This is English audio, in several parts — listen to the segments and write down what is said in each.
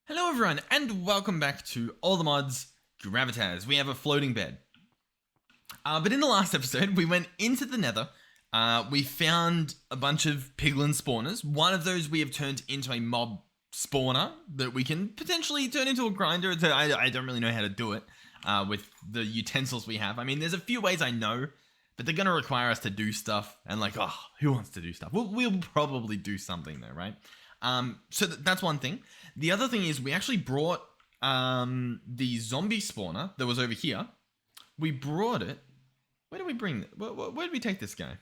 Hello everyone, and welcome back to All the Mods Gravitas. We have a floating bed. But in the last episode, we went into the nether. We found a bunch of piglin spawners. One of those we have turned into a mob spawner that we can potentially turn into a grinder. I don't really know how to do it with the utensils we have. I mean, there's a few ways I know, but they're going to require us to do stuff. And like, oh, who wants to do stuff? We'll probably do something though, right? So that's one thing. The other thing is we actually brought the zombie spawner that was over here. We brought it. Where did we bring it? Where did we take this guy?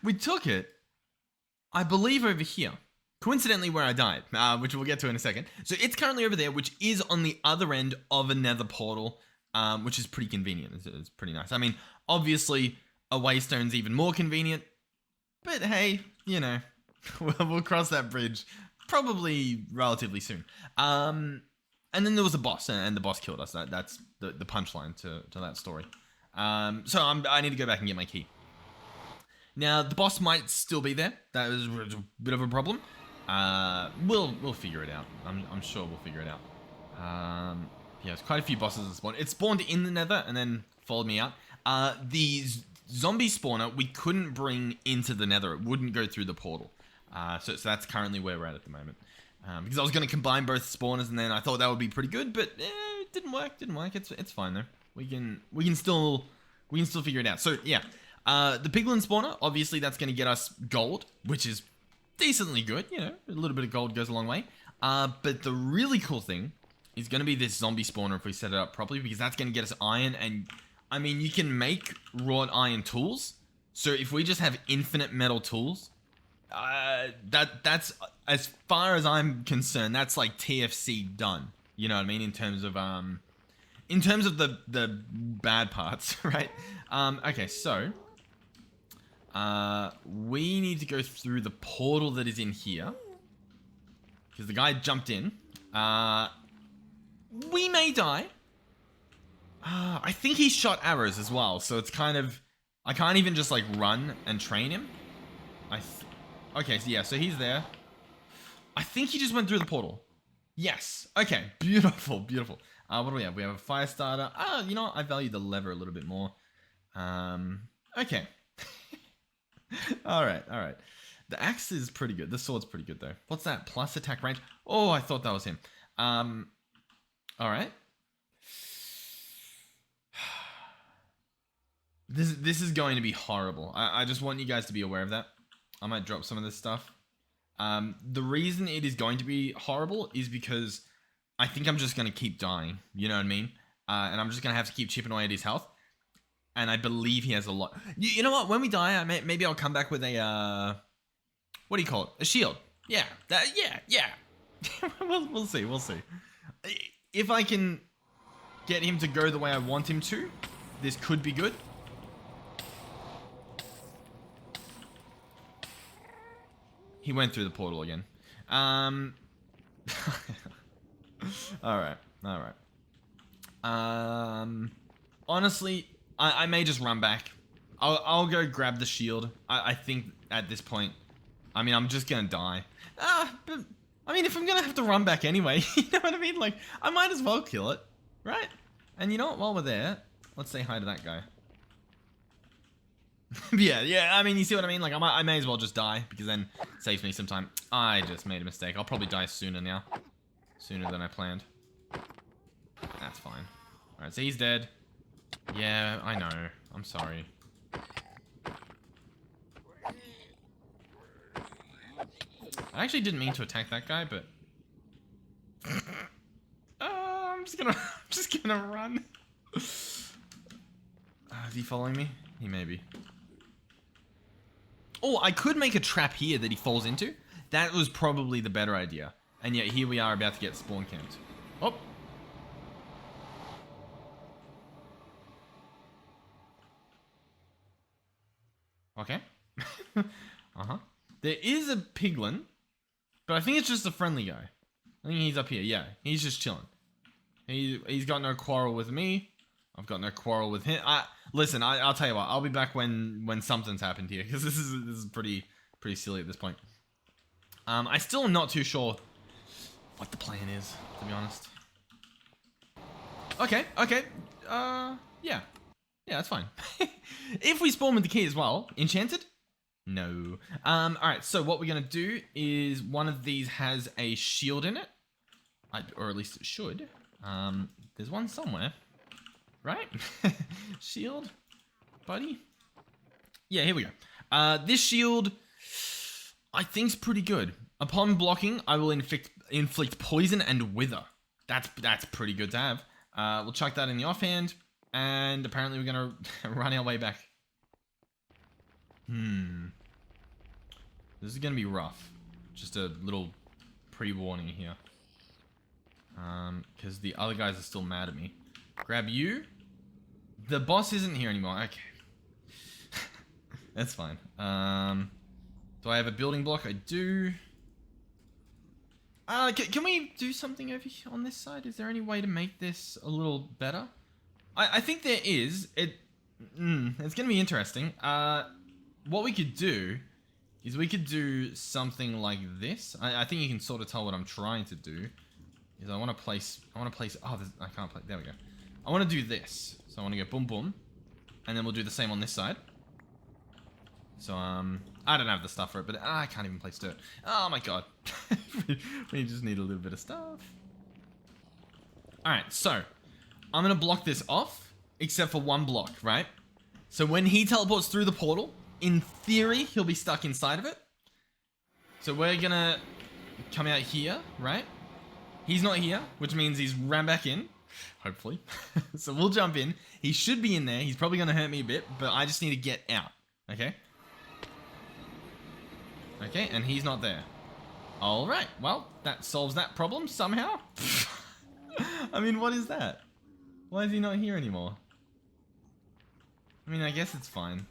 We took it, I believe, over here. Coincidentally, where I died, which we'll get to in a second. So it's currently over there, which is on the other end of a nether portal, which is pretty convenient. It's pretty nice. I mean, obviously, a waystone's even more convenient. But hey, you know, we'll cross that bridge probably relatively soon. And then there was a boss, and the boss killed us. That's the punchline to that story. So I need to go back and get my key. Now, the boss might still be there. That is a bit of a problem. We'll figure it out. I'm sure we'll figure it out. Yeah, there's quite a few bosses that spawned. It spawned in the nether and then followed me out. The zombie spawner we couldn't bring into the nether. It wouldn't go through the portal. So that's currently where we're at the moment. Because I was going to combine both spawners, and then I thought that would be pretty good, but it didn't work. It's fine though. We can still figure it out. So yeah, the piglin spawner, obviously that's going to get us gold, which is decently good. You know, a little bit of gold goes a long way. But the really cool thing is going to be this zombie spawner if we set it up properly, because that's going to get us iron. And I mean, you can make wrought iron tools. So if we just have infinite metal tools, that's as far as I'm concerned, that's like TFC done. You know what I mean? In terms of the bad parts, right? Okay, so we need to go through the portal that is in here, because the guy jumped in. We may die. I think he shot arrows as well, so it's kind of, I can't even just like run and train him. Okay, so yeah, so he's there. I think he just went through the portal. Yes. Okay, beautiful, beautiful. What do we have? We have a fire starter. You know what? I value the lever a little bit more. Okay. All right. The axe is pretty good. The sword's pretty good, though. What's that? Plus attack range. Oh, I thought that was him. All right. This is going to be horrible. I just want you guys to be aware of that. I might drop some of this stuff. The reason it is going to be horrible is because I think I'm just going to keep dying. You know what I mean? And I'm just going to have to keep chipping away at his health. And I believe he has a lot. You know what? When we die, maybe I'll come back with a, what do you call it? A shield. Yeah. Yeah. We'll see. If I can get him to go the way I want him to, this could be good. He went through the portal again. Alright. Honestly, I may just run back. I'll go grab the shield. I think at this point, I mean, I'm just gonna die. But, I mean, if I'm gonna have to run back anyway, you know what I mean? Like, I might as well kill it, right? And you know what? While we're there, let's say hi to that guy. Yeah, I mean, you see what I mean? Like, I may as well just die, because then it saves me some time. I just made a mistake. I'll probably die sooner now. Sooner than I planned. That's fine. Alright, so he's dead. Yeah, I know. I'm sorry. I actually didn't mean to attack that guy, but... I'm just gonna run. Is he following me? He may be. Oh, I could make a trap here that he falls into. That was probably the better idea. And yet here we are about to get spawn camped. Oh. Okay. There is a piglin, but I think it's just a friendly guy. I think he's up here. Yeah, he's just chilling. He's got no quarrel with me. I've got no quarrel with him. Listen, I'll tell you what. I'll be back when something's happened here, because this is pretty silly at this point. I still am not too sure what the plan is, to be honest. Okay. Yeah. Yeah, that's fine. If we spawn with the key as well, enchanted? No. Alright, so what we're gonna do is one of these has a shield in it. Or at least it should. There's one somewhere. Right? Shield? Buddy? Yeah, here we go. This shield, I think's pretty good. Upon blocking, I will inflict poison and wither. That's pretty good to have. We'll chuck that in the offhand. And apparently we're gonna run our way back. This is gonna be rough. Just a little pre-warning here. Because the other guys are still mad at me. Grab you. The boss isn't here anymore. Okay. That's fine. Do I have a building block? I do. Can we do something over here on this side? Is there any way to make this a little better? I think there is. It's gonna be interesting. What we could do is we could do something like this. I think you can sort of tell what I'm trying to do. Is I want to place. Oh, I can't play. There we go. I want to do this. So I want to go boom boom, and then we'll do the same on this side. So I don't have the stuff for it, but I can't even place dirt. Oh my god. We just need a little bit of stuff. All right, so I'm gonna block this off, except for one block, right? So when he teleports through the portal, in theory, he'll be stuck inside of it. So we're gonna come out here, right? He's not here, which means he's ran back in, hopefully. So we'll jump in. He should be in there. He's probably gonna hurt me a bit, but I just need to get out, okay? Okay, and he's not there. All right, well, that solves that problem somehow. I mean, what is that? Why is he not here anymore? I mean, I guess it's fine.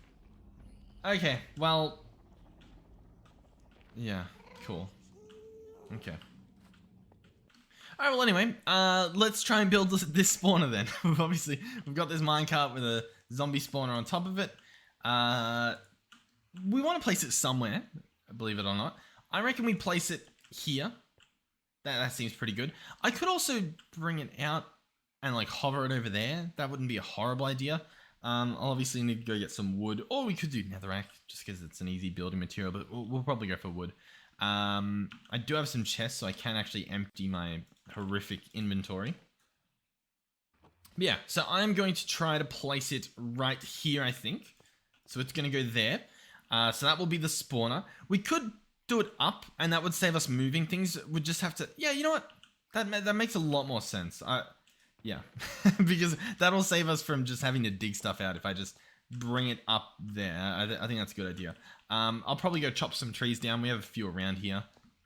Okay, well... yeah, cool. Okay. Alright, well anyway, let's try and build this spawner then. We've got this minecart with a zombie spawner on top of it. We want to place it somewhere, believe it or not. I reckon we place it here. That seems pretty good. I could also bring it out and like hover it over there. That wouldn't be a horrible idea. I'll obviously need to go get some wood, or we could do netherrack just because it's an easy building material, but we'll probably go for wood. I do have some chests, so I can actually empty my horrific inventory. But yeah, so I'm going to try to place it right here, I think. So it's going to go there. So that will be the spawner. We could do it up, and that would save us moving things. We'd just have to... yeah, you know what? That makes a lot more sense. Yeah, because that'll save us from just having to dig stuff out if I just bring it up there. I think that's a good idea. I'll probably go chop some trees down. We have a few around here.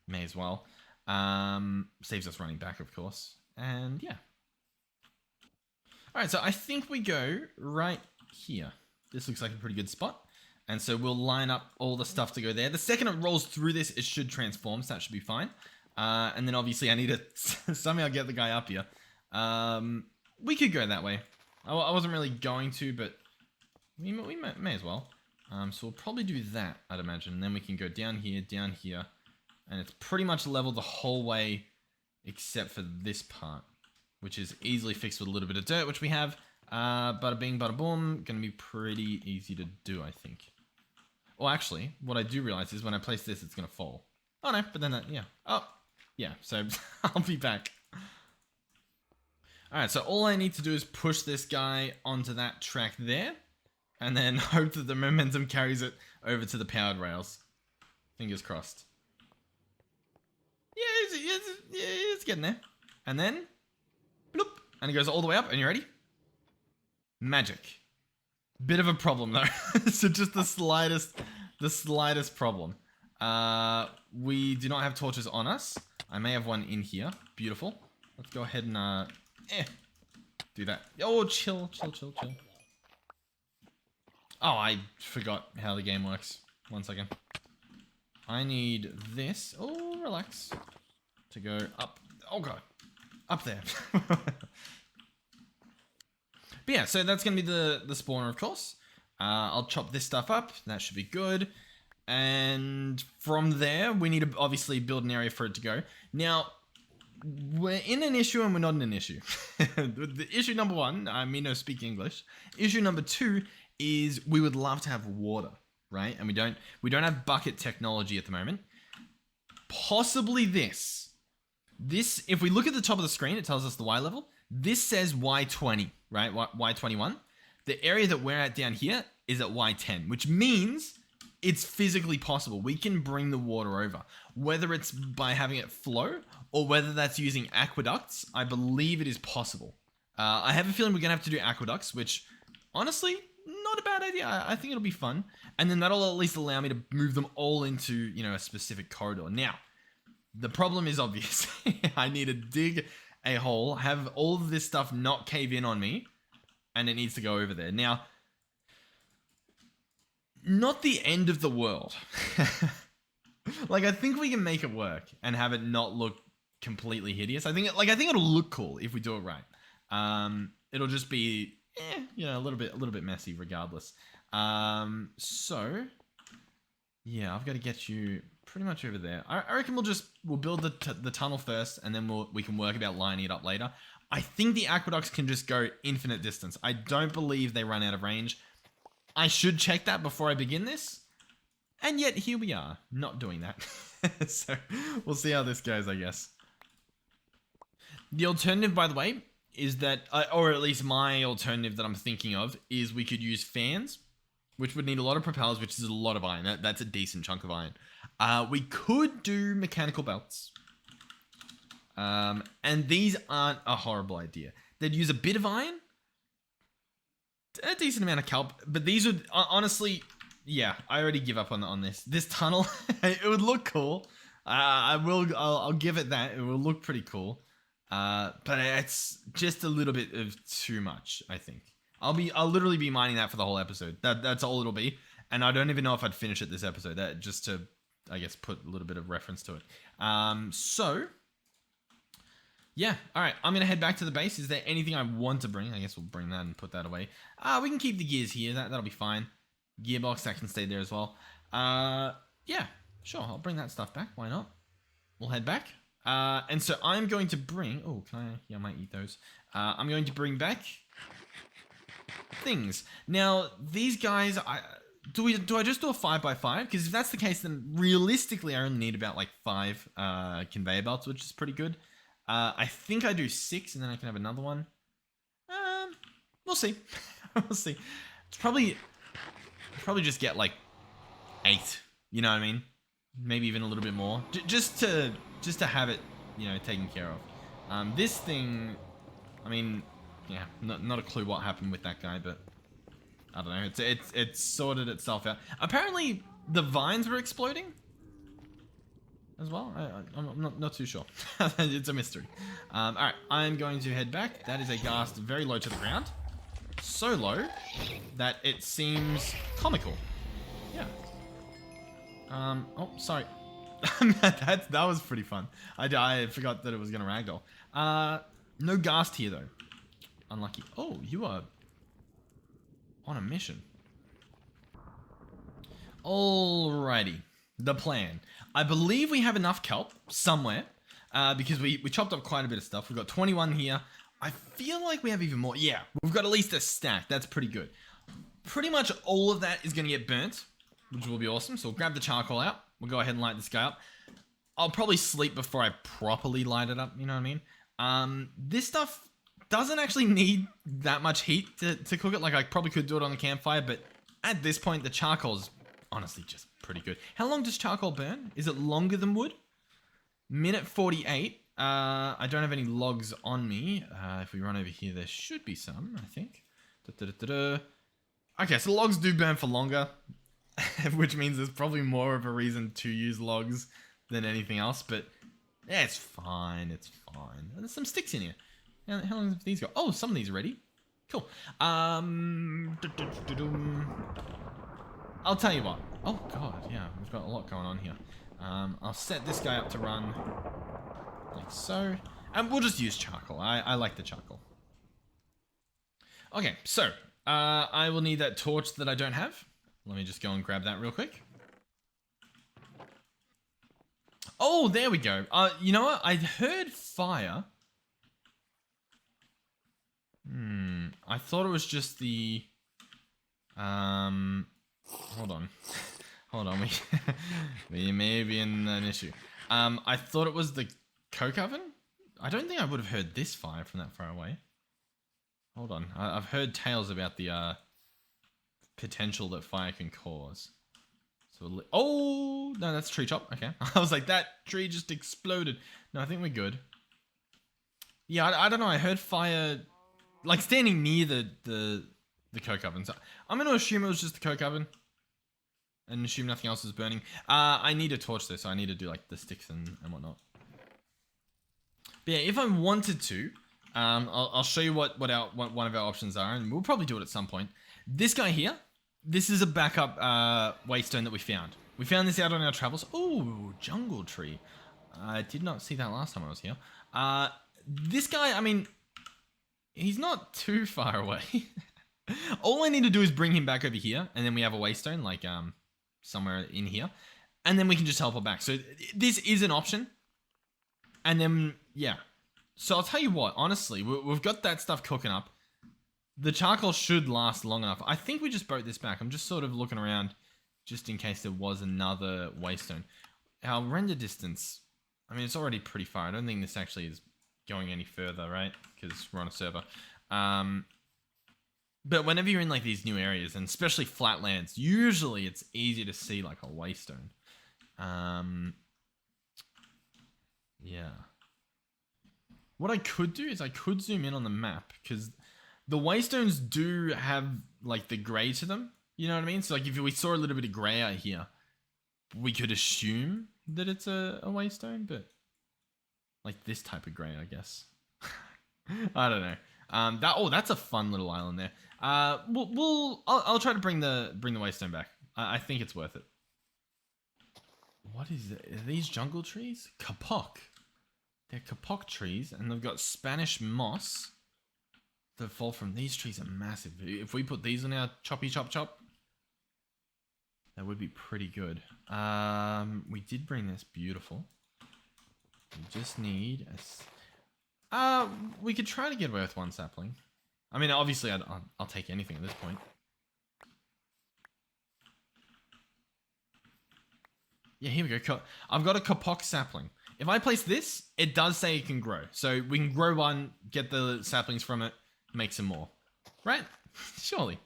May as well. Saves us running back, of course. And yeah. Alright, so I think we go right here. This looks like a pretty good spot. And so we'll line up all the stuff to go there. The second it rolls through this, it should transform, so that should be fine. And then obviously I need to somehow get the guy up here. We could go that way. I wasn't really going to, but we may as well. So we'll probably do that, I'd imagine. And then we can go down here, and it's pretty much level the whole way except for this part, which is easily fixed with a little bit of dirt, which we have. Bada bing, bada boom. Gonna be pretty easy to do, I think. Well, actually, what I do realize is when I place this, it's gonna fall. Oh no, but then that, yeah. Oh, yeah, so I'll be back. Alright, so all I need to do is push this guy onto that track there, and then hope that the momentum carries it over to the powered rails. Fingers crossed. Yeah, it's getting there. And then, bloop, and it goes all the way up, and you ready? Magic. Bit of a problem though. So just the slightest problem. We do not have torches on us. I may have one in here. Beautiful. Let's go ahead and do that. Oh, chill. Oh, I forgot how the game works. 1 second. I need this. Oh, relax. To go up. Oh god. Up there. But yeah, so that's going to be the spawner, of course. I'll chop this stuff up. That should be good. And from there, we need to obviously build an area for it to go. Now, we're in an issue and we're not in an issue. The issue number one, I mean, no speak English. Issue number two is we would love to have water, right? And we don't have bucket technology at the moment. Possibly this, if we look at the top of the screen, it tells us the Y level. This says Y20, right? Y21. The area that we're at down here is at Y10, which means it's physically possible. We can bring the water over, whether it's by having it flow or whether that's using aqueducts. I believe it is possible. I have a feeling we're going to have to do aqueducts, which honestly, not a bad idea. I think it'll be fun. And then that'll at least allow me to move them all into, you know, a specific corridor. Now, the problem is obvious. I need to dig a hole, have all of this stuff not cave in on me, and it needs to go over there. Now, not the end of the world. Like, I think we can make it work and have it not look completely hideous. I think it'll look cool if we do it right. It'll just be, you know, a little bit messy regardless. So yeah, I've got to get you pretty much over there. I reckon we'll build the tunnel first, and then we can work about lining it up later. I think the aqueducts can just go infinite distance. I don't believe they run out of range. I should check that before I begin this. And yet here we are, not doing that. So we'll see how this goes, I guess. The alternative, by the way, is that, or at least my alternative that I'm thinking of, is we could use fans, which would need a lot of propellers, which is a lot of iron. That's a decent chunk of iron. We could do mechanical belts. And these aren't a horrible idea. They'd use a bit of iron, a decent amount of kelp, but these would, honestly, I already give up on this. This tunnel, it would look cool. I'll give it that. It will look pretty cool. But it's just a little bit of too much, I think. I'll literally be mining that for the whole episode. That's all it'll be. And I don't even know if I'd finish it this episode. That just to, I guess, put a little bit of reference to it. So yeah, all right. I'm gonna head back to the base. Is there anything I want to bring? I guess we'll bring that and put that away. We can keep the gears here. That'll be fine. Gearbox, that can stay there as well. Yeah, sure. I'll bring that stuff back. Why not? We'll head back. And so I'm going to bring... Oh, can I... Yeah, I might eat those. I'm going to bring back things. Now, these guys... Do I just do a 5x5? Because if that's the case, then realistically, I only need about like 5 conveyor belts, which is pretty good. I think I do 6, and then I can have another one. We'll see. We'll see. It's probably just get like 8. You know what I mean? Maybe even a little bit more. Just to have it, you know, taken care of. This thing, I mean, yeah, not a clue what happened with that guy, but I don't know. It's sorted itself out. Apparently, the vines were exploding as well. I'm not too sure. It's a mystery. All right, I'm going to head back. That is a ghast very low to the ground. So low that it seems comical. Yeah. Oh, sorry. that was pretty fun. I forgot that it was gonna ragdoll. No ghast here though. Unlucky. Oh, you are on a mission. Alrighty. The plan. I believe we have enough kelp somewhere, because we chopped up quite a bit of stuff. We've got 21 here. I feel like we have even more. Yeah, we've got at least a stack. That's pretty good. Pretty much all of that is going to get burnt, which will be awesome. So we'll grab the charcoal out. We'll go ahead and light this guy up. I'll probably sleep before I properly light it up, you know what I mean? This stuff doesn't actually need that much heat to cook it. Like, I probably could do it on the campfire, but at this point, the charcoal's honestly just pretty good. How long does charcoal burn? Is it longer than wood? Minute 48. I don't have any logs on me. If we run over here, there should be some, I think. Okay, so logs do burn for longer, which means there's probably more of a reason to use logs than anything else, but yeah, it's fine. It's fine. There's some sticks in here. How long have these got? Oh, some of these are ready. Cool. I'll tell you what. Oh, God, yeah, we've got a lot going on here. I'll set this guy up to run like so. And we'll just use charcoal. I like the charcoal. Okay, so I will need that torch that I don't have. Let me just go and grab that real quick. Oh, there we go. You know what? I heard fire. I thought it was just the... Hold on. Hold on. We may be in an issue. I thought it was the coke oven. I don't think I would have heard this fire from that far away. Hold on. I've heard tales about the potential that fire can cause. So, oh, no, that's tree chop. Okay. I was like, that tree just exploded. No, I think we're good. Yeah, I don't know. I heard fire, like, standing near the coke oven. So I'm going to assume it was just the coke oven. And assume nothing else is burning. I need a torch, though, so I need to do, like, the sticks and whatnot. But yeah, if I wanted to, I'll show you what one of our options are, and we'll probably do it at some point. This guy here, this is a backup waystone that we found. We found this out on our travels. Oh, jungle tree. I did not see that last time I was here. This guy, I mean, he's not too far away. All I need to do is bring him back over here, and then we have a waystone, like somewhere in here, and then we can just teleport back. So this is an option. And then, yeah. So I'll tell you what, honestly, we've got that stuff cooking up. The charcoal should last long enough. I think we just broke this back. I'm just sort of looking around just in case there was another waystone. Our render distance, I mean, it's already pretty far. I don't think this actually is going any further, right? Because we're on a server. But whenever you're in like these new areas, and especially flatlands, usually it's easy to see like a waystone. Yeah. What I could do is I could zoom in on the map, because the waystones do have like the grey to them. You know what I mean? So like if we saw a little bit of grey out here, we could assume that it's a waystone, but like this type of grey, I guess. I don't know. That's a fun little island there. I'll try to bring the waystone back. I think it's worth it. What is it? Are these jungle trees? Kapok. They're kapok trees, and they've got Spanish moss that fall from these trees. Are massive. If we put these in our choppy chop chop, that would be pretty good. We did bring this. Beautiful. We just need a... we could try to get away with one sapling. I mean, obviously, I'll take anything at this point. Yeah, here we go. I've got a kapok sapling. If I place this, it does say it can grow. So we can grow one, get the saplings from it, make some more. Right? Surely.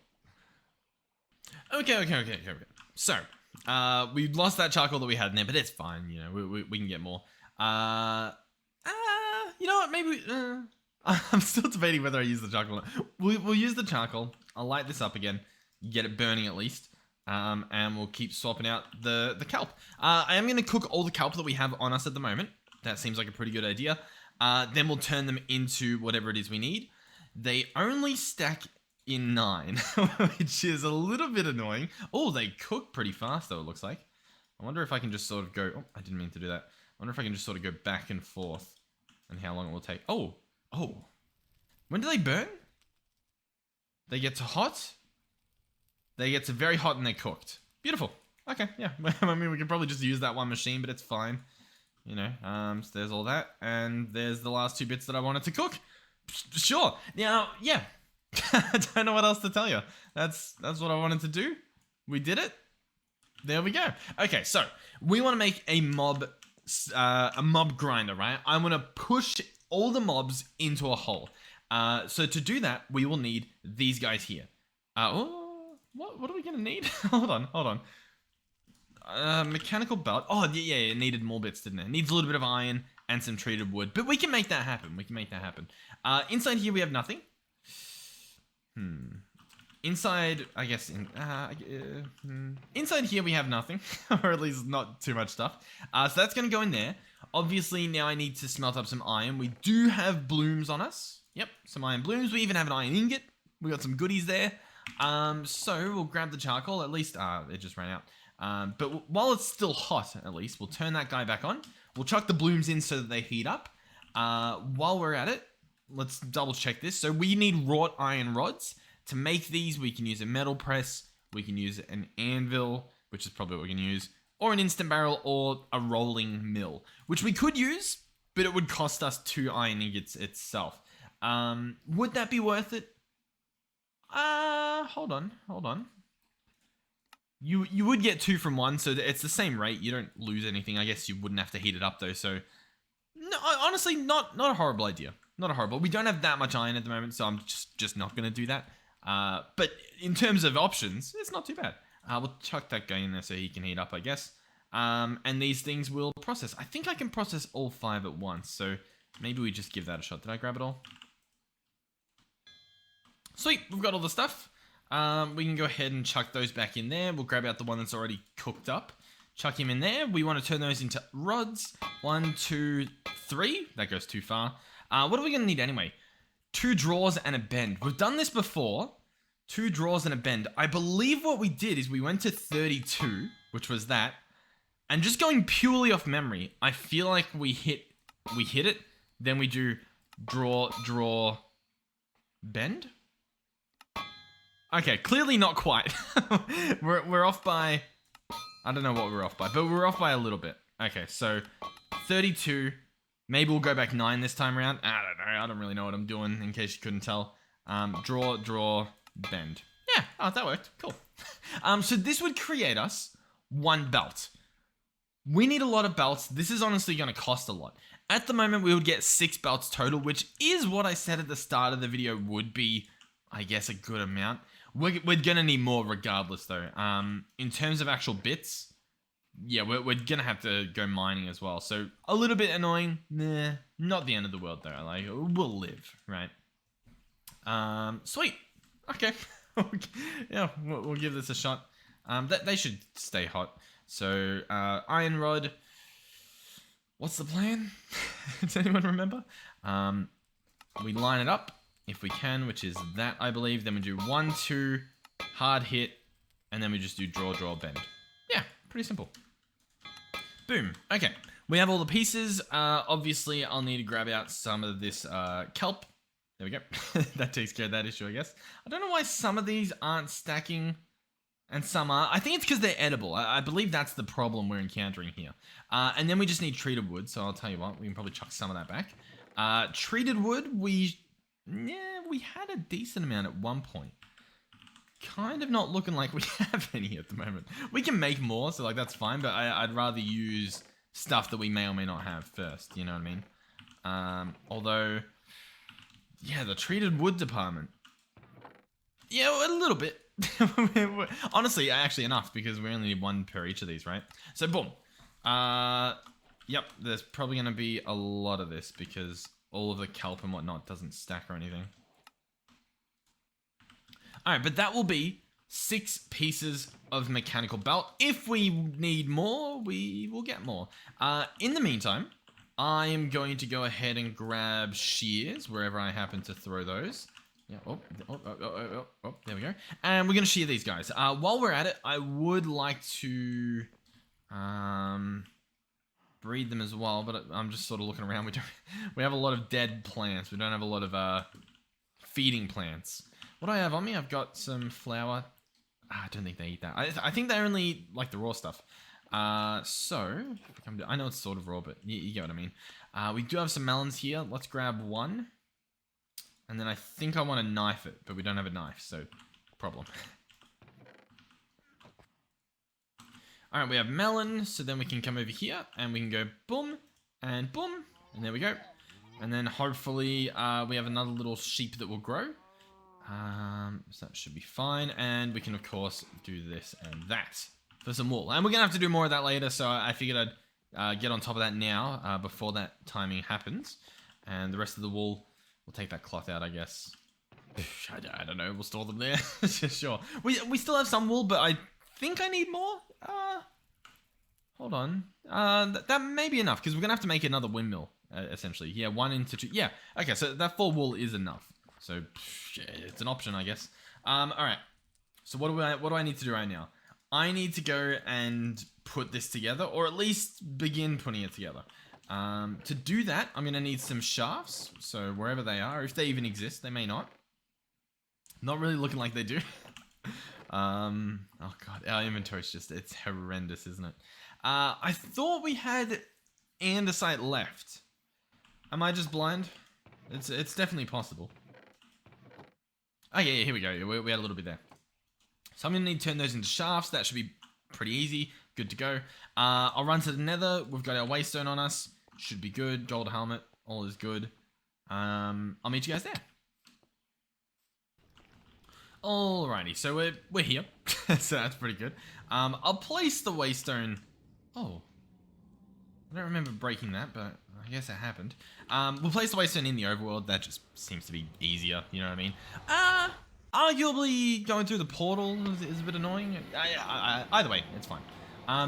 Okay. So, we lost that charcoal that we had in there, but it's fine. You know, we can get more. You know what? Maybe... I'm still debating whether I use the charcoal or not. We'll use the charcoal. I'll light this up again. Get it burning at least. And we'll keep swapping out the kelp. I am going to cook all the kelp that we have on us at the moment. That seems like a pretty good idea. Then we'll turn them into whatever it is we need. They only stack in 9, which is a little bit annoying. Oh, they cook pretty fast though, it looks like. I wonder if I can just sort of go... Oh, I didn't mean to do that. I wonder if I can just sort of go back and forth and how long it will take. Oh. When do they burn? They get to hot. They get to very hot and they're cooked. Beautiful. Okay, yeah. I mean, we could probably just use that one machine, but it's fine. You know, so there's all that. And there's the last 2 bits that I wanted to cook. Sure. Now, yeah. I don't know what else to tell you. That's what I wanted to do. We did it. There we go. Okay, so we want to make a mob grinder, right? I'm going to push all the mobs into a hole. So to do that, we will need these guys here. What are we going to need? Hold on. Mechanical belt. Oh, yeah, it needed more bits, didn't it? It needs a little bit of iron and some treated wood. But we can make that happen. Inside here, we have nothing. Inside, I guess, inside here we have nothing. Or at least not too much stuff. So that's going to go in there. Obviously, now I need to smelt up some iron. We do have blooms on us. Yep, some iron blooms. We even have an iron ingot. We got some goodies there. So we'll grab the charcoal. At least, it just ran out. But while it's still hot, at least, we'll turn that guy back on. We'll chuck the blooms in so that they heat up. While we're at it, let's double check this. So we need wrought iron rods. To make these, we can use a metal press. We can use an anvil, which is probably what we can use. or an instant barrel, or a rolling mill, which we could use, but it would cost us 2 iron ingots itself. Would that be worth it? Hold on. You would get 2 from 1, so it's the same rate. You don't lose anything. I guess you wouldn't have to heat it up though. So, no, honestly, not a horrible idea. Not a horrible. We don't have that much iron at the moment, so I'm just not gonna do that. But in terms of options, it's not too bad. We'll chuck that guy in there so he can heat up, I guess. And these things will process. I think I can process all 5 at once, so maybe we just give that a shot. Did I grab it all? Sweet, we've got all the stuff. We can go ahead and chuck those back in there. We'll grab out the one that's already cooked up. Chuck him in there. We want to turn those into rods. 1, 2, 3. That goes too far. What are we going to need anyway? 2 draws and a bend. We've done this before. 2 draws and a bend. I believe what we did is we went to 32, which was that. And just going purely off memory, I feel like we hit it. Then we do draw, bend. Okay, clearly not quite. we're off by, I don't know what we're off by, but we're off by a little bit. Okay, so 32. Maybe we'll go back 9 this time around. I don't know. I don't really know what I'm doing, in case you couldn't tell. Draw, bend. Yeah, that worked. Cool. So this would create us 1 belt. We need a lot of belts. This is honestly going to cost a lot. At the moment, we would get 6 belts total, which is what I said at the start of the video would be, I guess, a good amount. We're going to need more regardless, though. In terms of actual bits, yeah, we're going to have to go mining as well. So, a little bit annoying. Nah, not the end of the world, though. Like, we'll live, right? Sweet. Okay. Yeah, we'll give this a shot. They should stay hot. So, iron rod. What's the plan? Does anyone remember? We line it up. If we can, which is that, I believe. Then we do 1, 2, hard hit, and then we just do draw, bend. Yeah, pretty simple. Boom. Okay, we have all the pieces. Obviously, I'll need to grab out some of this kelp. There we go. That takes care of that issue, I guess. I don't know why some of these aren't stacking and some are. I think it's because they're edible. I believe that's the problem we're encountering here. And then we just need treated wood, so I'll tell you what, we can probably chuck some of that back. Treated wood, we had a decent amount at one point. Kind of not looking like we have any at the moment. We can make more, so like that's fine, but I'd rather use stuff that we may or may not have first, you know what I mean? Although, yeah, the treated wood department. Yeah, a little bit. Honestly, actually enough, because we only need 1 per each of these, right? So, boom. Yep, there's probably going to be a lot of this, because all of the kelp and whatnot doesn't stack or anything. Alright, but that will be 6 pieces of mechanical belt. If we need more, we will get more. In the meantime, I am going to go ahead and grab shears, wherever I happen to throw those. Yeah, there we go. And we're going to shear these guys. While we're at it, I would like to breed them as well, but I'm just sort of looking around. We have a lot of dead plants. We don't have a lot of feeding plants. What do I have on me? I've got some flour. I don't think they eat that. I think they only eat like the raw stuff. So, I know it's sort of raw, but you get what I mean. We do have some melons here. Let's grab 1. And then I think I want to knife it, but we don't have a knife, so problem. Alright, we have melon, so then we can come over here, and we can go boom, and there we go. And then hopefully we have another little sheep that will grow. So that should be fine, and we can of course do this and that for some wool. And we're going to have to do more of that later, so I figured I'd get on top of that now, before that timing happens. And the rest of the wool, we'll take that cloth out, I guess. I don't know, we'll store them there. Sure. We still have some wool, but I think I need more. Hold on. That may be enough, because we're going to have to make another windmill, essentially. Yeah, 1 into 2. Yeah, okay, so that 4 wool is enough. So, it's an option, I guess. Alright. So what do I need to do right now? I need to go and put this together, or at least begin putting it together. To do that, I'm going to need some shafts. So wherever they are, if they even exist, they may not. Not really looking like they do. Oh god, our inventory's it's horrendous, isn't it? I thought we had andesite left. Am I just blind? It's definitely possible. Oh yeah, here we go. We had a little bit there. So I'm gonna need to turn those into shafts. That should be pretty easy. Good to go. I'll run to the nether. We've got our waystone on us. Should be good. Gold helmet. All is good. I'll meet you guys there. Alrighty, so we're here. So that's pretty good. I'll place the waystone. Oh. I don't remember breaking that, but I guess it happened. We'll place the waystone in the overworld. That just seems to be easier, you know what I mean? Arguably going through the portal is a bit annoying. Either way, it's fine.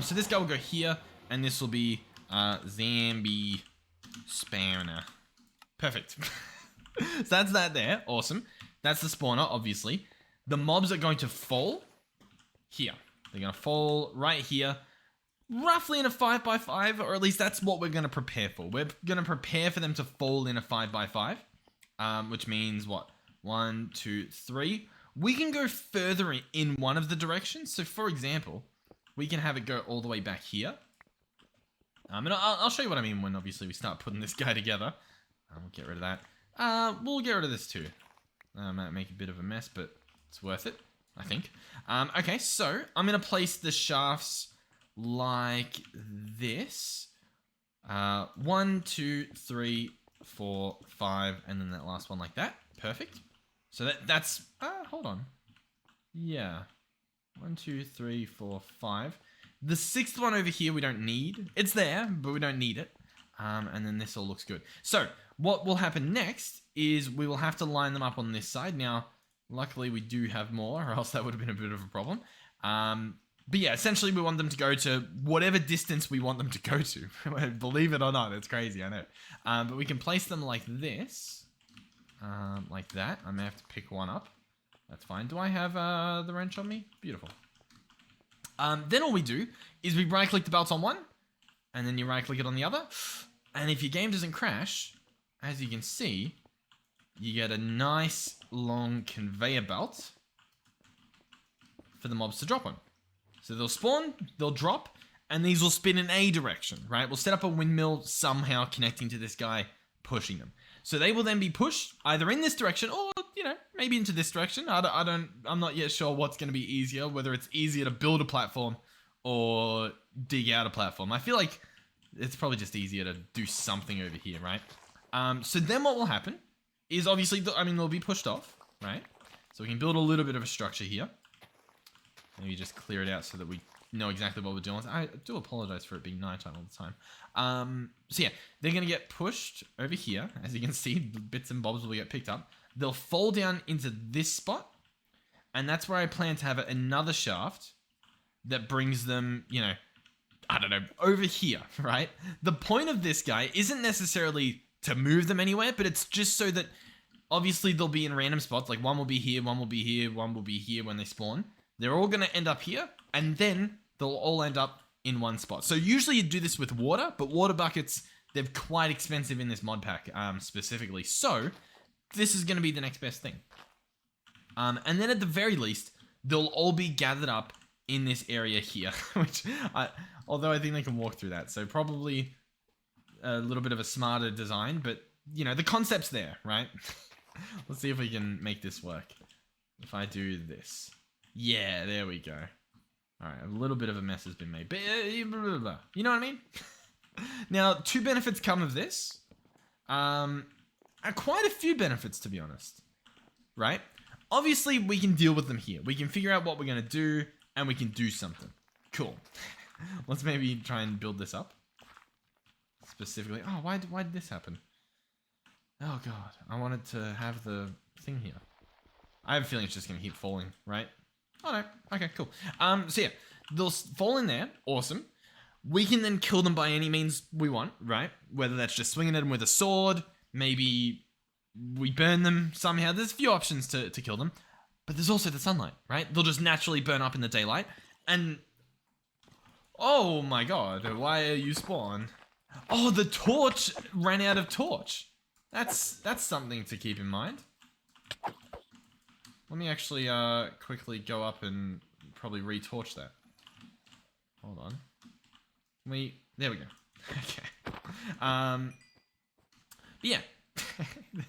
So this guy will go here, and this will be Zambi Spawner. Perfect. So that's that there. Awesome. That's the spawner, obviously. The mobs are going to fall here. They're going to fall right here. Roughly in a 5x5, or at least that's what we're going to prepare for. We're going to prepare for them to fall in a 5x5, which means what? 1, 2, 3. We can go further in one of the directions. So, for example, we can have it go all the way back here. And I'll show you what I mean when obviously we start putting this guy together. We'll get rid of that. We'll get rid of this too. Might make a bit of a mess, but it's worth it, I think. Okay, so I'm going to place the shafts like this. 1, 2, 3, 4, 5, and then that last one like that. Perfect. So that's hold on. Yeah. 1, 2, 3, 4, 5. The sixth one over here we don't need. It's there, but we don't need it. And then this all looks good. So what will happen next is we will have to line them up on this side. Now, luckily we do have more, or else that would have been a bit of a problem. But yeah, essentially we want them to go to whatever distance we want them to go to. Believe it or not, it's crazy, I know. But we can place them like this. Like that. I may have to pick one up. That's fine. Do I have the wrench on me? Beautiful. Then all we do is we right-click the belt on one, and then you right-click it on the other. And if your game doesn't crash, as you can see, you get a nice long conveyor belt for the mobs to drop on. So they'll spawn, they'll drop, and these will spin in a direction, right? We'll set up a windmill somehow connecting to this guy, pushing them. So they will then be pushed either in this direction or, you know, maybe into this direction. I'm not yet sure what's going to be easier, whether it's easier to build a platform or dig out a platform. I feel like it's probably just easier to do something over here, right? So then what will happen is obviously, they'll be pushed off, right? So we can build a little bit of a structure here. Maybe just clear it out so that we know exactly what we're doing. I do apologize for it being nighttime all the time. So yeah, they're going to get pushed over here. As you can see, bits and bobs will get picked up. They'll fall down into this spot. And that's where I plan to have another shaft that brings them, you know, I don't know, over here, right? The point of this guy isn't necessarily to move them anywhere, but it's just so that obviously they'll be in random spots. Like one will be here, one will be here, one will be here when they spawn. They're all going to end up here, and then they'll all end up in one spot. So usually you do this with water, but water buckets, they're quite expensive in this mod pack specifically. So this is going to be the next best thing. And then at the very least, they'll all be gathered up in this area here, which although I think they can walk through that. So probably a little bit of a smarter design, but you know, the concept's there, right? Let's see if we can make this work. If I do this. Yeah, there we go. Alright, a little bit of a mess has been made. But, you know what I mean? Now, 2 benefits come of this. Quite a few benefits, to be honest. Right? Obviously, we can deal with them here. We can figure out what we're going to do, and we can do something. Cool. Let's maybe try and build this up. Specifically. Oh, why did this happen? Oh, God. I wanted to have the thing here. I have a feeling it's just going to keep falling, right? Oh, no. Okay, cool. So yeah, they'll fall in there. Awesome. We can then kill them by any means we want, right? Whether that's just swinging at them with a sword, maybe we burn them somehow. There's a few options to kill them. But there's also the sunlight, right? They'll just naturally burn up in the daylight. And... oh my god, why are you spawn? Oh, the torch ran out of torch. That's something to keep in mind. Let me actually quickly go up and probably retorch that. Hold on. There we go. Okay. But yeah.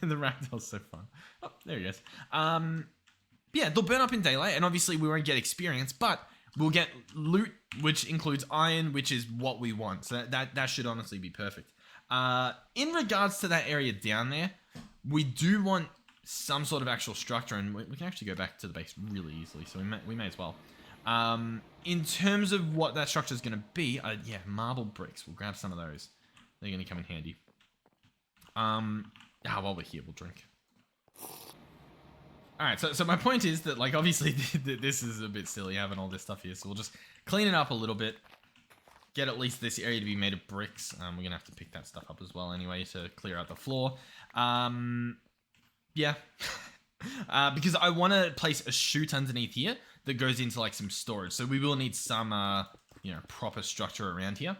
The ragdoll's so fun. Oh, there he is. Yeah, they'll burn up in daylight, and obviously we won't get experience, but we'll get loot, which includes iron, which is what we want. So that should honestly be perfect. In regards to that area down there, we do want some sort of actual structure, and we can actually go back to the base really easily, so we may as well. In terms of what that structure is going to be, yeah, marble bricks. We'll grab some of those. They're going to come in handy. While we're here, we'll drink. Alright, so my point is that, like, obviously this is a bit silly having all this stuff here, so we'll just clean it up a little bit. Get at least this area to be made of bricks. We're going to have to pick that stuff up as well anyway to clear out the floor. Yeah. Because I want to place a chute underneath here that goes into, like, some storage. So we will need some, proper structure around here.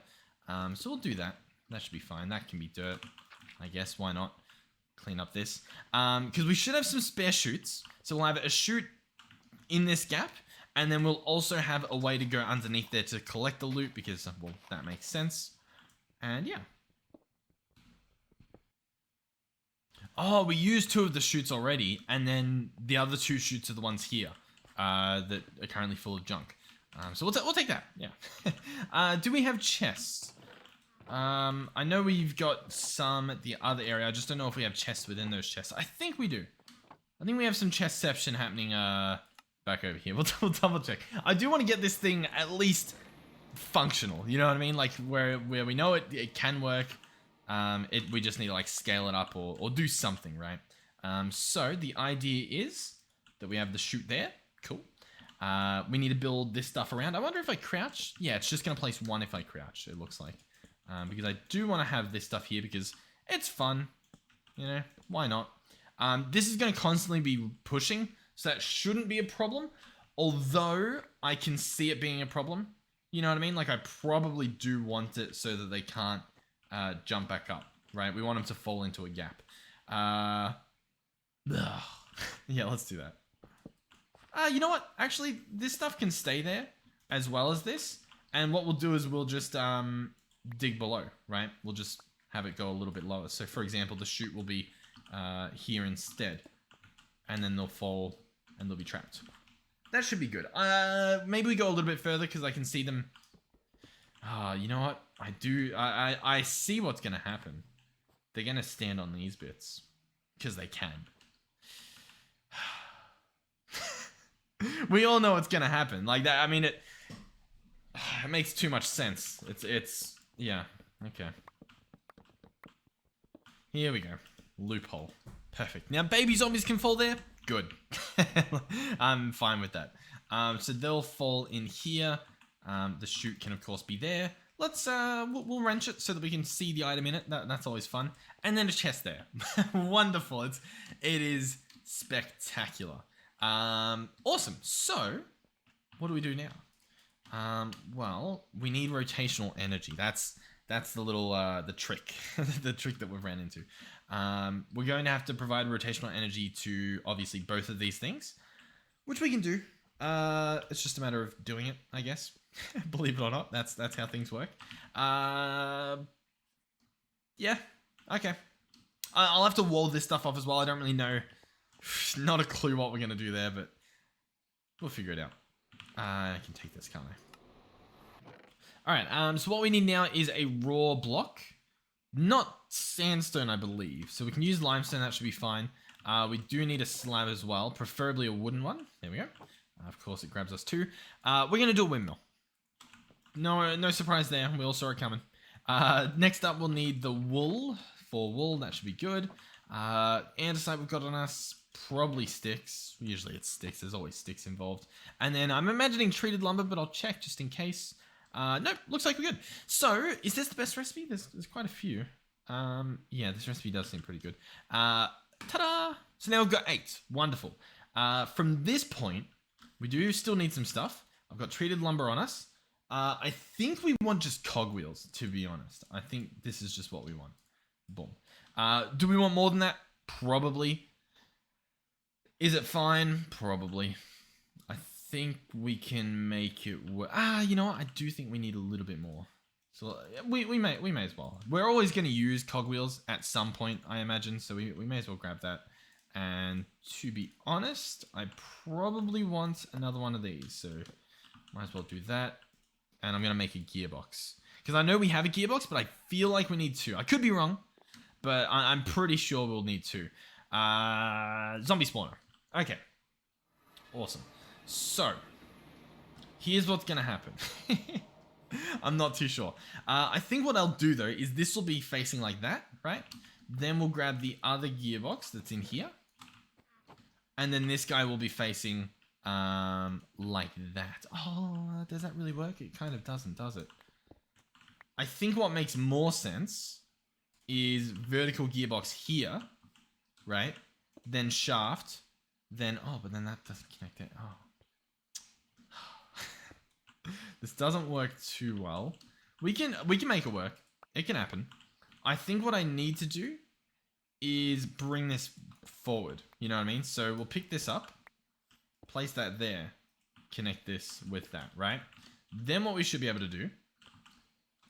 So we'll do that. That should be fine. That can be dirt, I guess. Why not? Clean up this. Because we should have some spare chutes. So we'll have a chute in this gap. And then we'll also have a way to go underneath there to collect the loot because, well, that makes sense. And yeah. Oh, we used 2 of the chutes already. And then the other 2 chutes are the ones here that are currently full of junk. So we'll take that. Yeah. Do we have chests? I know we've got some at the other area. I just don't know if we have chests within those chests. I think we do. I think we have some chestception happening back over here. We'll double check. I do want to get this thing at least functional. You know what I mean? Like where we know it can work. We just need to like scale it up or do something, right? So the idea is that we have the chute there. Cool. We need to build this stuff around. I wonder if I crouch. Yeah, it's just going to place 1 if I crouch, it looks like. Because I do want to have this stuff here because it's fun. You know, why not? This is going to constantly be pushing, so that shouldn't be a problem. Although, I can see it being a problem. You know what I mean? Like, I probably do want it so that they can't jump back up, right? We want them to fall into a gap. Yeah, let's do that. You know what? Actually, this stuff can stay there as well as this. And what we'll do is we'll just dig below, right? We'll just have it go a little bit lower. So, for example, the chute will be here instead. And then they'll fall and they'll be trapped. That should be good. Maybe we go a little bit further because I can see them. You know what? I see what's going to happen. They're going to stand on these bits. Because they can. We all know what's going to happen. Like that, I mean, it makes too much sense. Yeah, okay. Here we go. Loophole. Perfect. Now, baby zombies can fall there. Good. I'm fine with that. So they'll fall in here. The chute can, of course, be there. Let's, we'll wrench it so that we can see the item in it. That's always fun. And then a chest there. Wonderful. It is spectacular. Awesome. So, what do we do now? Well, we need rotational energy. That's the little, the trick. The trick that we've ran into. We're going to have to provide rotational energy to, obviously, both of these things. Which we can do. It's just a matter of doing it, I guess. Believe it or not, that's how things work. Yeah. Okay. I'll have to wall this stuff off as well. I don't really know. Not a clue what we're going to do there, but we'll figure it out. I can take this, can't I? Alright, so what we need now is a raw block. Not sandstone, I believe. So we can use limestone, that should be fine. We do need a slab as well, preferably a wooden one. There we go. Of course, it grabs us too. We're going to do a windmill. No surprise there. We all saw it coming. Next up, we'll need the wool. For wool, that should be good. Andesite we've got on us. Probably sticks. Usually it's sticks. There's always sticks involved. And then I'm imagining treated lumber, but I'll check just in case. Nope, looks like we're good. So, is this the best recipe? There's quite a few. Yeah, this recipe does seem pretty good. Ta-da! So now we've got 8. Wonderful. From this point, we do still need some stuff. I've got treated lumber on us. I think we want just cogwheels, to be honest. I think this is just what we want. Boom. Do we want more than that? Probably. Is it fine? Probably. I think we can make it work. You know what? I do think we need a little bit more. So we may as well. We're always going to use cogwheels at some point, I imagine. So we may as well grab that. And to be honest, I probably want another one of these. So might as well do that. And I'm going to make a gearbox. Because I know we have a gearbox, but I feel like we need two. I could be wrong, but I'm pretty sure we'll need two. Zombie spawner. Okay. Awesome. So, here's what's going to happen. I'm not too sure. I think what I'll do, though, is this will be facing like that, right? Then we'll grab the other gearbox that's in here. And then this guy will be facing like that. Oh, does that really work? It kind of doesn't, does it? I think what makes more sense is vertical gearbox here, right? Then shaft. Then, oh, but then that doesn't connect it. Oh. This doesn't work too well. We can make it work. It can happen. I think what I need to do is bring this forward. You know what I mean? So we'll pick this up, place that there, connect this with that, right? Then what we should be able to do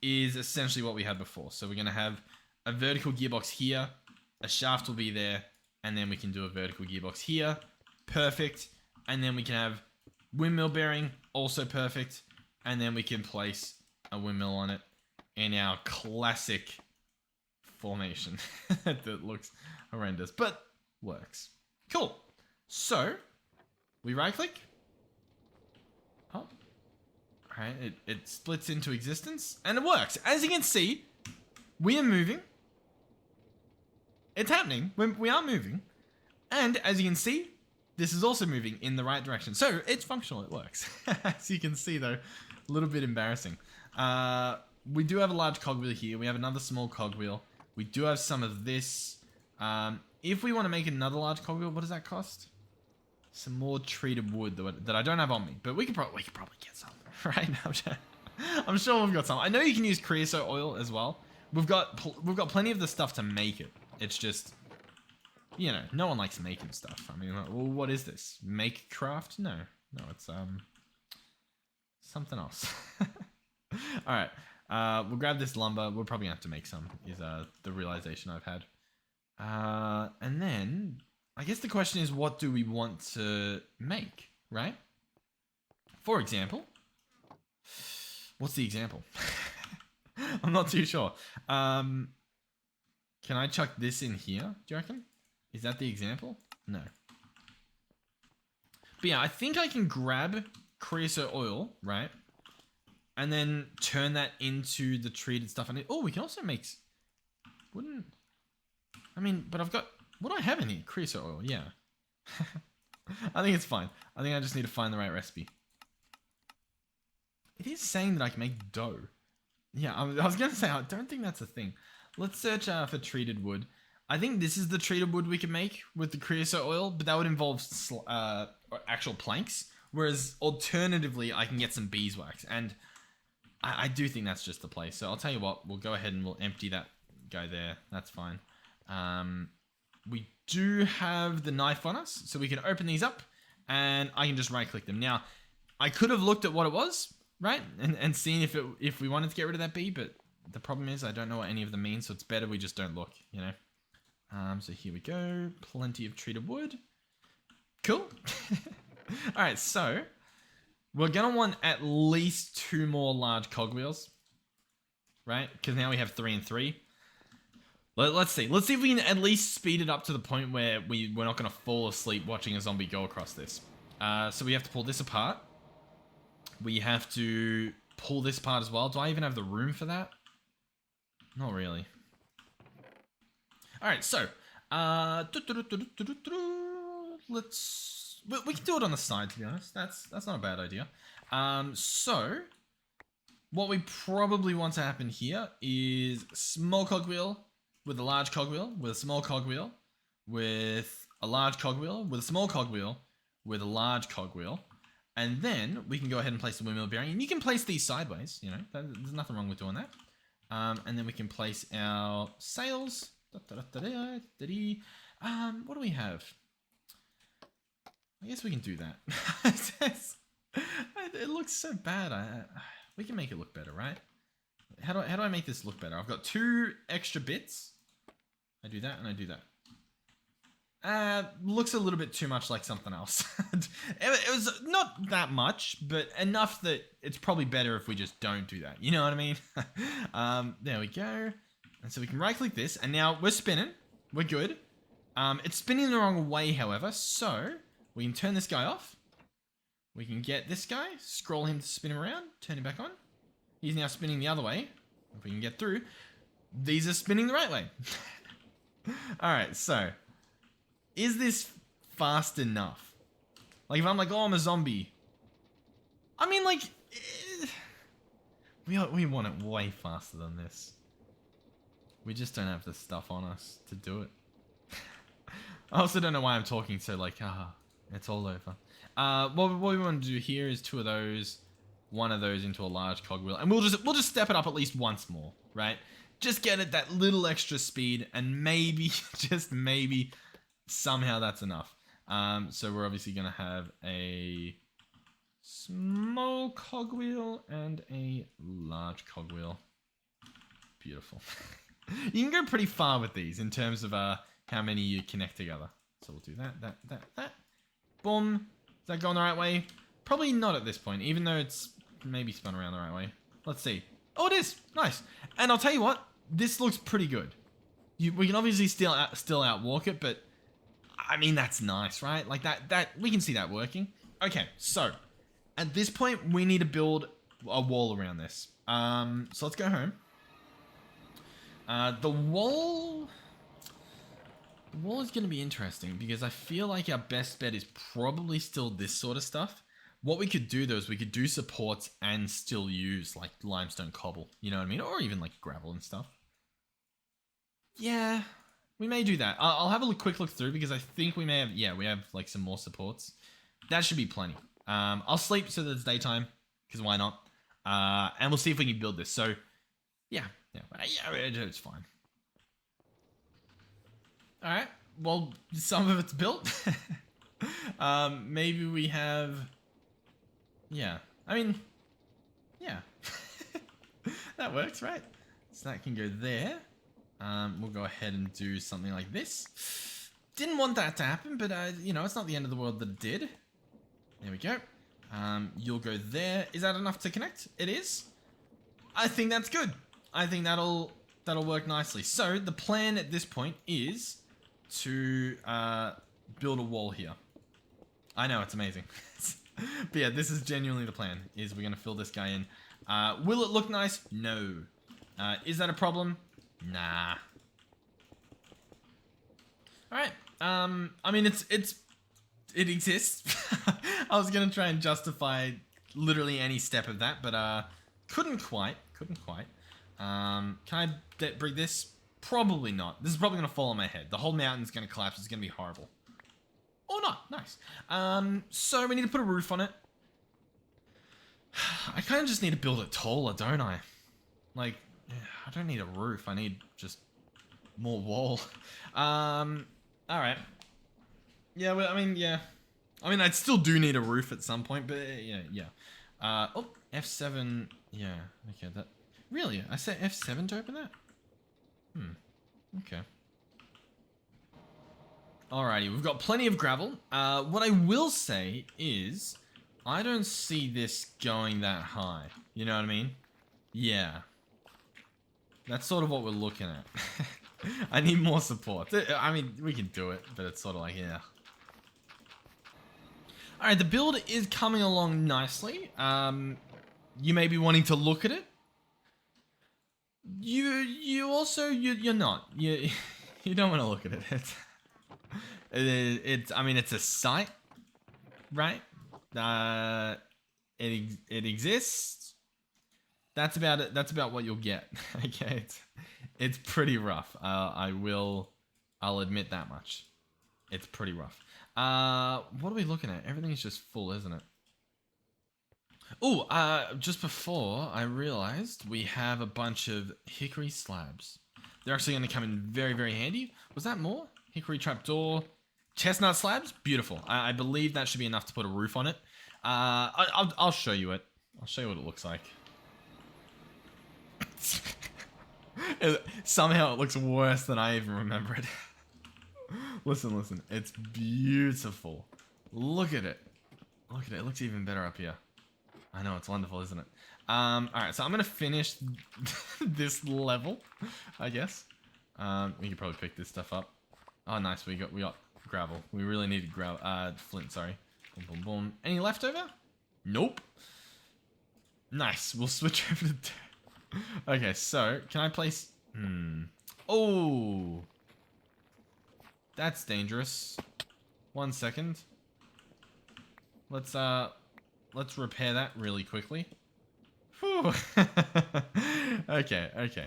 is essentially what we had before. So we're going to have a vertical gearbox here, a shaft will be there, and then we can do a vertical gearbox here. Perfect. And then we can have windmill bearing, also perfect. And then we can place a windmill on it in our classic formation that looks horrendous, but works. Cool. So, we right click. Oh. Alright, it splits into existence, and it works. As you can see, we are moving. It's happening. We are moving. And as you can see, this is also moving in the right direction. So, it's functional. It works. As you can see, though, a little bit embarrassing. We do have a large cogwheel here. We have another small cogwheel. We do have some of this. If we want to make another large cogwheel, what does that cost? Some more treated wood that I don't have on me. But we could probably get some, right? I'm sure we've got some. I know you can use creosote oil as well. We've got plenty of the stuff to make it. It's just, you know, no one likes making stuff. I mean, well, what is this? Make craft? No, it's something else. All right, we'll grab this lumber. We'll probably have to make some. Is the realization I've had. And then I guess the question is, what do we want to make, right? For example, what's the example? I'm not too sure. Can I chuck this in here? Do you reckon? Is that the example? No. But yeah, I think I can grab creosote oil, right? And then turn that into the treated stuff. And oh, we can also make... but I've got... What do I have in here? Creosote oil, yeah. I think it's fine. I think I just need to find the right recipe. It is saying that I can make dough. Yeah, I was going to say, I don't think that's a thing. Let's search for treated wood. I think this is the treated wood we can make with the creosote oil, but that would involve actual planks. Whereas, alternatively, I can get some beeswax. And I do think that's just the place. So I'll tell you what, we'll go ahead and we'll empty that guy there. That's fine. We do have the knife on us, so we can open these up, and I can just right-click them. Now, I could have looked at what it was, right, and seen if we wanted to get rid of that bee, but the problem is I don't know what any of them mean, so it's better we just don't look, you know. So here we go, plenty of treated wood. Cool. All right, so we're gonna want at least 2 more large cogwheels, right? Because now we have 3 and 3. Let's see. Let's see if we can at least speed it up to the point where we're not going to fall asleep watching a zombie go across this. So we have to pull this apart. We have to pull this apart as well. Do I even have the room for that? Not really. Alright, so. We can do it on the side, to be honest. That's not a bad idea. So, what we probably want to happen here is small cogwheel with a large cogwheel, with a small cogwheel, with a large cogwheel, with a small cogwheel, with a large cogwheel. And then we can go ahead and place the windmill bearing. And you can place these sideways, you know, there's nothing wrong with doing that. And then we can place our sails. What do we have? I guess we can do that. It looks so bad. We can make it look better, right? How do I make this look better? I've got 2 extra bits. I do that and I do that. Looks a little bit too much like something else. It was not that much, but enough that it's probably better if we just don't do that. You know what I mean? There we go. And so we can right click this and now we're spinning. We're good. It's spinning the wrong way, however, so we can turn this guy off. We can get this guy, scroll him to spin him around, turn him back on. He's now spinning the other way. If we can get through, these are spinning the right way. Alright, so is this fast enough? Like if I'm like, oh, I'm a zombie. I mean, like, we want it way faster than this. We just don't have the stuff on us to do it. I also don't know why I'm talking so like, it's all over. What we want to do here is 2 of those, 1 of those into a large cogwheel, and we'll just step it up at least once more, right? Just get it that little extra speed, and maybe, just maybe, somehow that's enough. So we're obviously going to have a small cogwheel and a large cogwheel. Beautiful. You can go pretty far with these in terms of how many you connect together. So we'll do that. Boom. Is that going the right way? Probably not at this point, even though it's maybe spun around the right way. Let's see. Oh, it is. Nice. And I'll tell you what, this looks pretty good. We can obviously still outwalk it, but I mean, that's nice, right? Like that we can see that working. Okay, so at this point, we need to build a wall around this. So let's go home. The wall is going to be interesting because I feel like our best bet is probably still this sort of stuff. What we could do though is we could do supports and still use like limestone cobble, you know what I mean? Or even like gravel and stuff. Yeah, we may do that. I'll have a quick look through because I think we may have, yeah, we have like some more supports. That should be plenty. I'll sleep so that it's daytime because why not? And we'll see if we can build this. So yeah, it's fine. All right. Well, some of it's built. Maybe we have. Yeah. I mean, yeah. That works, right? So that can go there. We'll go ahead and do something like this. Didn't want that to happen, but you know, it's not the end of the world that it did. There we go. You'll go there. Is that enough to connect? It is. I think that's good. I think that'll work nicely. So the plan at this point is to build a wall here. I know, it's amazing. But yeah, this is genuinely the plan, is we're going to fill this guy in. Will it look nice? No. Is that a problem? Nah. Alright. I mean, it exists. I was going to try and justify literally any step of that, but couldn't quite. Can I bring this? Probably not. This is probably going to fall on my head. The whole mountain's going to collapse. It's going to be horrible. Or not. Nice. So we need to put a roof on it. I kind of just need to build it taller, don't I? Like, I don't need a roof. I need just more wall. Alright. Yeah, well, I mean, yeah. I mean, I still do need a roof at some point, but yeah. Oh, F7. Yeah, okay, that... Really? I said F7 to open that? Okay. Alrighty, we've got plenty of gravel. What I will say is, I don't see this going that high. You know what I mean? Yeah. That's sort of what we're looking at. I need more support. I mean, we can do it, but it's sort of like, yeah. Alright, the build is coming along nicely. You may be wanting to look at it. You're not. You don't want to look at it. I mean, it's a site, right? It exists. That's about it. That's about what you'll get. Okay, it's pretty rough. I'll admit that much. It's pretty rough. What are we looking at? Everything's just full, isn't it? Oh, just before I realized we have a bunch of hickory slabs. They're actually going to come in very, very handy. Was that more? Hickory trapdoor. Chestnut slabs? Beautiful. I believe that should be enough to put a roof on it. I'll show you it. I'll show you what it looks like. Somehow it looks worse than I even remember it. Listen. It's beautiful. Look at it. Look at it. It looks even better up here. I know, it's wonderful, isn't it? Alright, so I'm gonna finish this level, I guess. We could probably pick this stuff up. Oh, nice. We got gravel. We really needed flint, sorry. Boom, boom, boom. Any leftover? Nope. Nice. We'll switch over to... Okay, so, can I place... Oh! That's dangerous. 1 second. Let's repair that really quickly. Whew. Okay. Okay.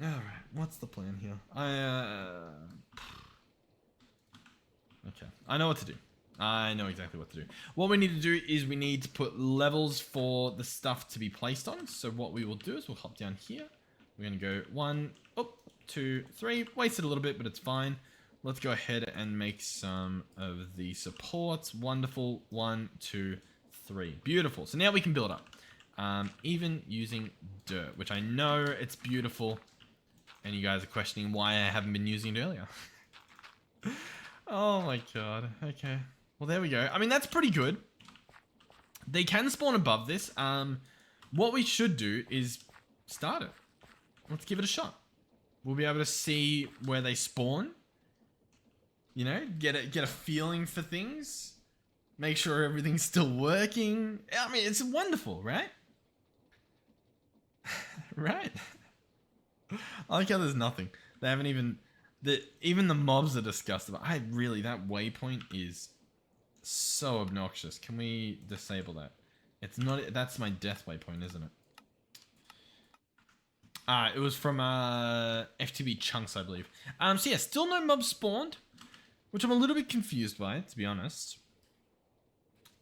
Alright, what's the plan here? Okay, I know what to do. I know exactly what to do. What we need to do is we need to put levels for the stuff to be placed on. So what we will do is we'll hop down here. We're going to go 1, 2, 3. Wasted a little bit, but it's fine. Let's go ahead and make some of the supports. Wonderful. 1, 2, 3. Beautiful. So now we can build up. Even using dirt, which I know it's beautiful. And you guys are questioning why I haven't been using it earlier. Oh my god. Okay. Well, there we go. I mean, that's pretty good. They can spawn above this. What we should do is start it. Let's give it a shot. We'll be able to see where they spawn. You know, get a feeling for things. Make sure everything's still working. I mean, it's wonderful, right? Right? I like how there's nothing. They haven't even... even the mobs are disgusted. That waypoint is so obnoxious. Can we disable that? It's not... That's my death waypoint, isn't it? It was from FTB Chunks, I believe. So yeah, still no mobs spawned, which I'm a little bit confused by, to be honest.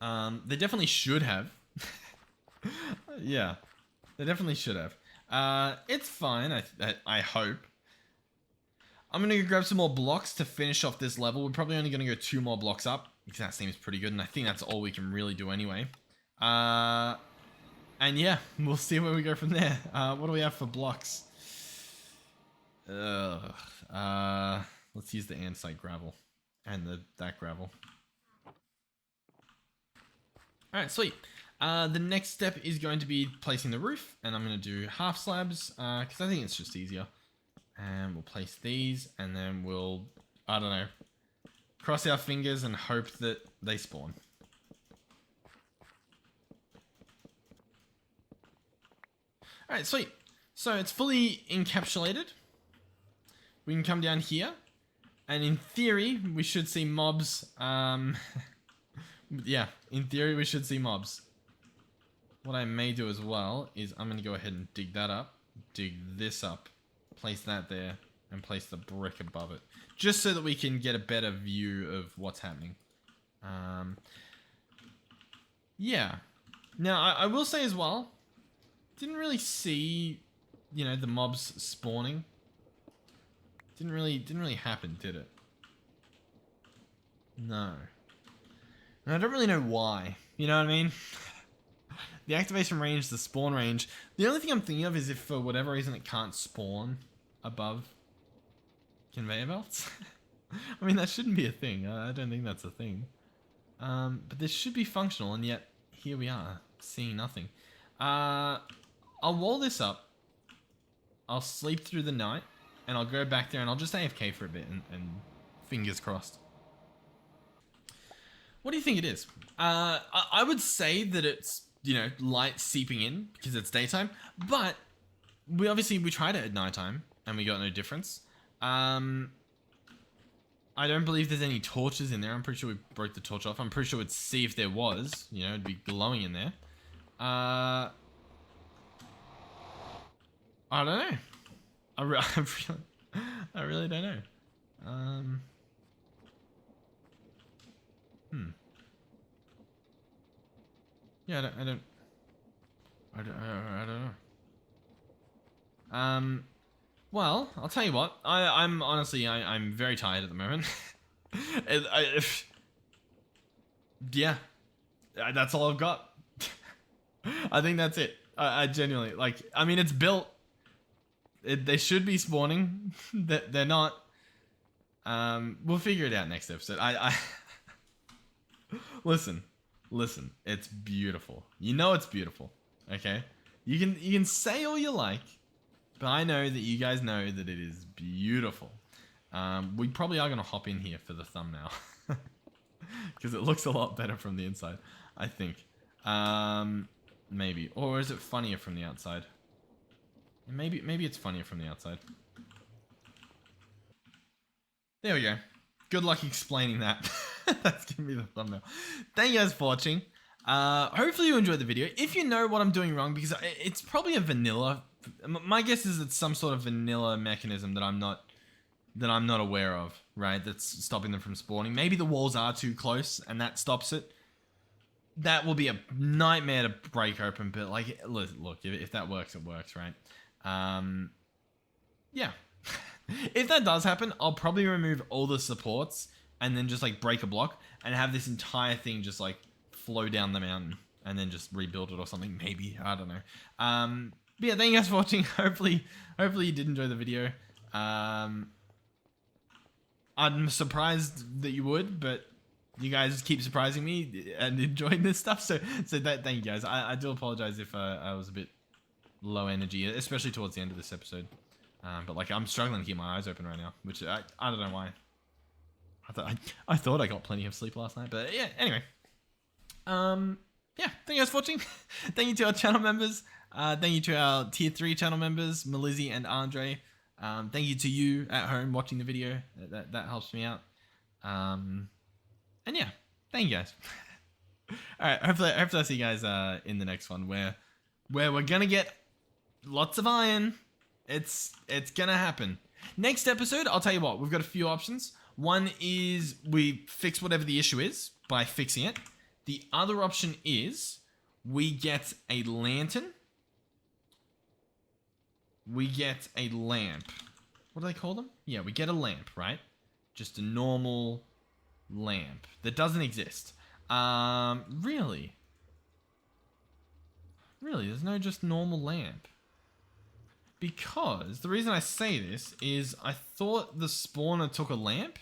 They definitely should have. Yeah, they definitely should have. It's fine, I hope. I'm gonna go grab some more blocks to finish off this level. We're probably only gonna go 2 more blocks up, because that seems pretty good, and I think that's all we can really do anyway. And yeah, we'll see where we go from there. What do we have for blocks? Let's use the andesite gravel and that gravel. Alright, sweet. The next step is going to be placing the roof, and I'm going to do half slabs, because I think it's just easier. And we'll place these, and then we'll, I don't know, cross our fingers and hope that they spawn. Alright, sweet. So it's fully encapsulated. We can come down here, and in theory, we should see mobs, yeah, in theory, we should see mobs. What I may do as well is I'm going to go ahead and dig that up, dig this up, place that there, and place the brick above it. Just so that we can get a better view of what's happening. Yeah. Now, I will say as well, didn't really see, you know, the mobs spawning. Didn't really happen, did it? No. And I don't really know why. You know what I mean? The activation range, the spawn range. The only thing I'm thinking of is if for whatever reason it can't spawn above conveyor belts. I mean, that shouldn't be a thing. I don't think that's a thing. But this should be functional, and yet here we are, seeing nothing. I'll wall this up. I'll sleep through the night, and I'll go back there and I'll just AFK for a bit and fingers crossed. What do you think it is? I would say that it's, you know, light seeping in because it's daytime, but we tried it at nighttime and we got no difference. I don't believe there's any torches in there. I'm pretty sure we broke the torch off. I'm pretty sure we'd see if there was, you know, it'd be glowing in there. I don't know. I really don't know. Yeah, I don't know. Well, I'll tell you what. I'm honestly, I'm very tired at the moment. Yeah, that's all I've got. I think that's it. I genuinely, like, I mean, it's built. They should be spawning. They're not. We'll figure it out next episode. Listen. It's beautiful. You know it's beautiful. Okay? You can say all you like, but I know that you guys know that it is beautiful. We probably are going to hop in here for the thumbnail. Because it looks a lot better from the inside, I think. Maybe. Or is it funnier from the outside? Maybe it's funnier from the outside. There we go. Good luck explaining that. That's gonna be the thumbnail. Thank you guys for watching. Hopefully you enjoyed the video. If you know what I'm doing wrong, because it's probably a vanilla. My guess is it's some sort of vanilla mechanism that I'm not aware of, right? That's stopping them from spawning. Maybe the walls are too close and that stops it. That will be a nightmare to break open, but like, look, if that works, it works, right? Yeah. If that does happen, I'll probably remove all the supports and then just like break a block and have this entire thing just like flow down the mountain and then just rebuild it or something. Maybe, I don't know. But yeah, thank you guys for watching. Hopefully you did enjoy the video. I'm surprised that you would, but you guys keep surprising me and enjoying this stuff. So thank you guys. I do apologize if I was a bit low energy, especially towards the end of this episode. But like, I'm struggling to keep my eyes open right now, which I don't know why. I thought I got plenty of sleep last night, but yeah. Anyway, yeah. Thank you guys for watching. Thank you to our channel members. Thank you to our tier 3 channel members, Melizzy and Andre. Thank you to you at home watching the video. That helps me out. And yeah, thank you guys. All right, hopefully I see you guys in the next one where we're gonna get lots of iron. It's gonna happen. Next episode, I'll tell you what, we've got a few options. One is we fix whatever the issue is by fixing it. The other option is we get a lantern. We get a lamp. What do they call them? Yeah, we get a lamp, right? Just a normal lamp that doesn't exist. Really? Really, there's no just normal lamp. Because the reason I say this is I thought the spawner took a lamp.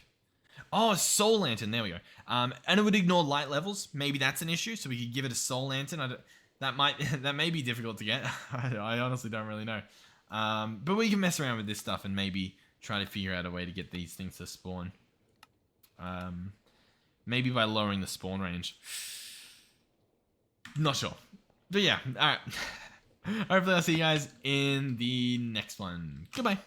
Oh, a soul lantern. There we go. And it would ignore light levels. Maybe that's an issue. So we could give it a soul lantern. That may be difficult to get. I honestly don't really know. But we can mess around with this stuff and maybe try to figure out a way to get these things to spawn. Maybe by lowering the spawn range. Not sure. But yeah, alright. Hopefully I'll see you guys in the next one. Goodbye.